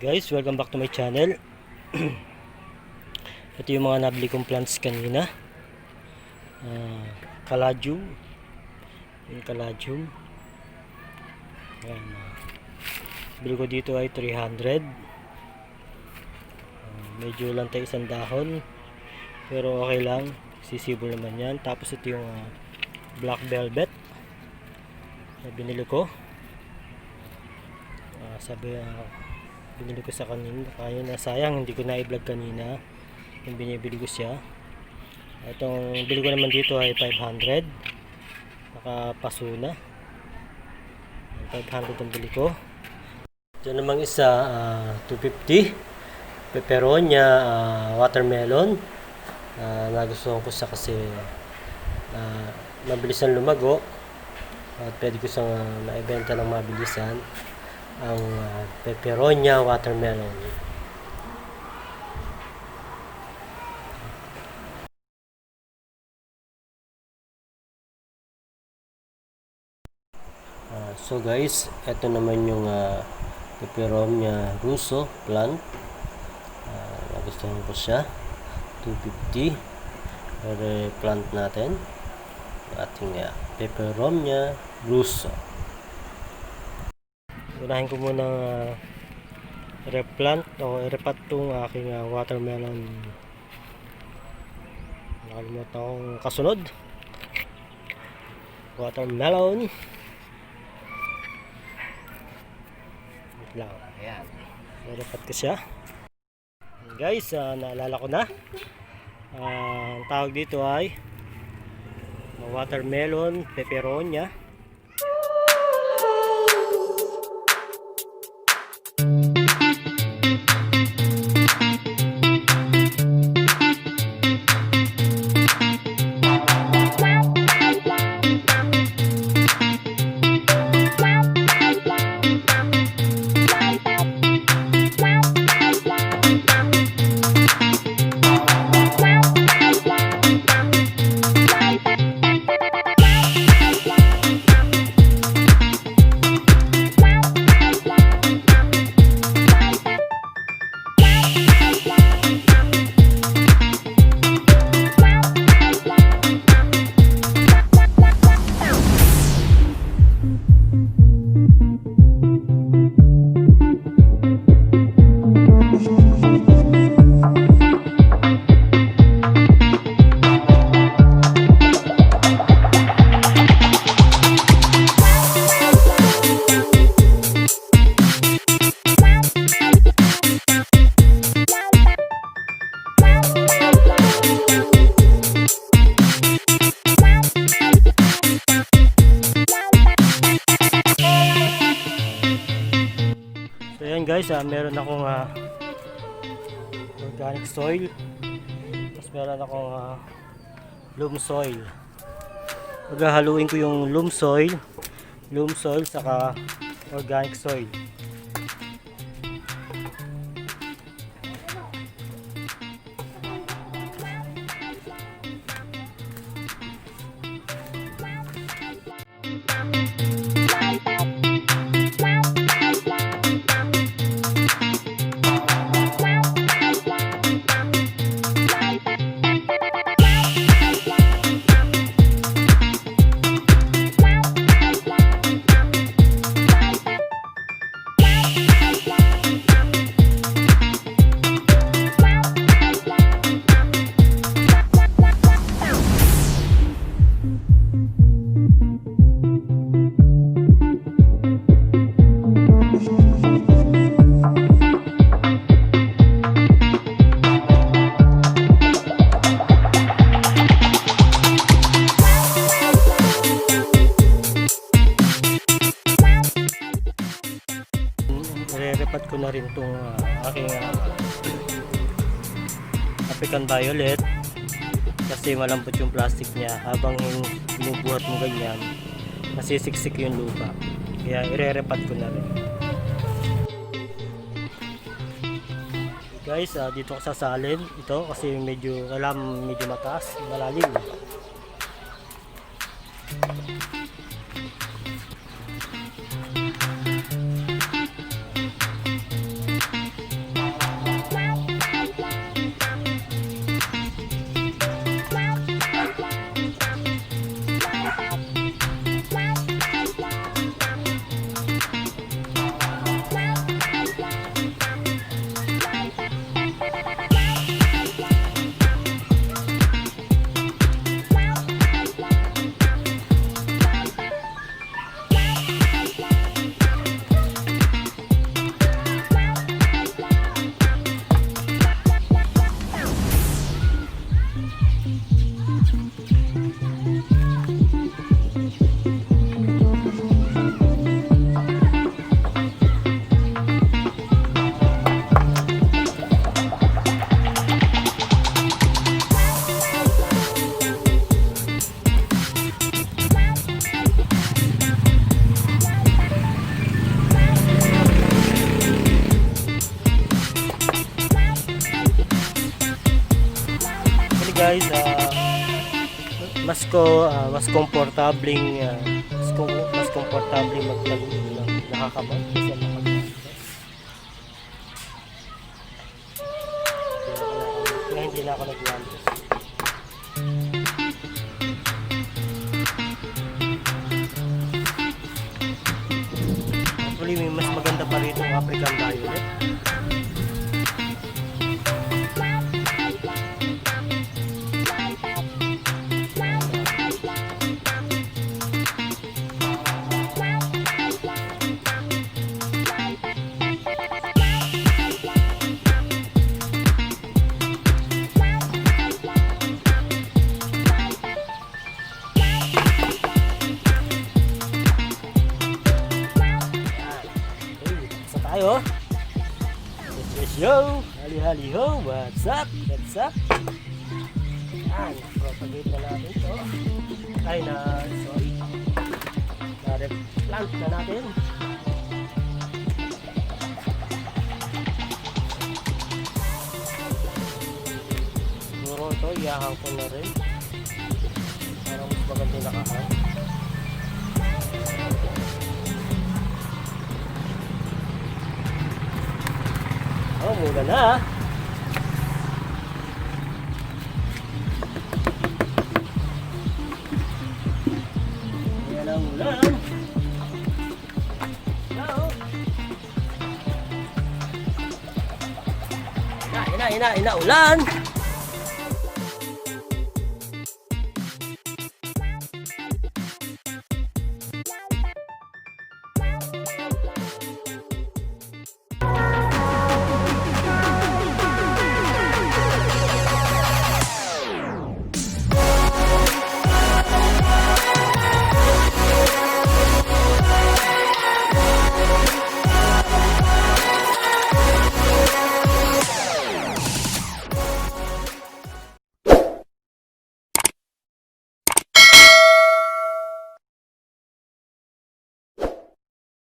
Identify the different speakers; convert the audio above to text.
Speaker 1: Guys, welcome back to my channel. Ito yung mga nabili kong plants kanina. Caladium. Yung caladium. Ayan. Bili ko dito ay 300. Medyo lang tayo isang dahon. Pero okay lang. Sisibol naman yan. Tapos ito yung black velvet. Binili ko. Binili ko sa kanina, kaya sayang hindi ko na i-vlog kanina yung binibili ko siya. Itong bili ko naman dito ay 500, nakapaso na. 500 ang bili ko. Diyan namang isa 250 peperonia, watermelon. Nagustuhan ko siya kasi mabilisan lumago at pwede ko siyang maibenta ng mabilisan. Ang peperonia watermelon. So guys, ito naman yung peperonia russo plant. Nagustuhan ko siya. 250 Replant natin ating peperonia russo. Unahin ko muna replant o repat tong aking watermelon. Nakalimutan akong kasunod. Watermelon. Wait lang. Ayan. Repat ko siya. Guys, naalala ko na. Ang tawag dito ay watermelon peperonia. Guys, meron akong organic soil, tapos meron akong loam soil. Paghahaluin ko yung loam soil saka organic soil. Repat ko na rin itong aking African violet kasi malambot yung plastic niya. Habang binubuhat mo ganyan, nasisiksik yung lupa, kaya ire-repat ko na rin. Guys, dito ko sasalin ito kasi medyo mataas, malalim. kasi guys, mas komportabling magtanim ng nakakabang kaysa makaganda. Kaya hindi na ako nagwandos. Actually, may mas maganda pa rito ang African violet. Tayo. Presyo. Hali-hali ho. What's up? What's up? Yan. Propagate na natin ito. Na-replant na natin. Siguro ito, iyahang ko na rin. Parang mas maganda yung nakahang. Oh, mula na. Ayan ang ulan. Ina, ulan.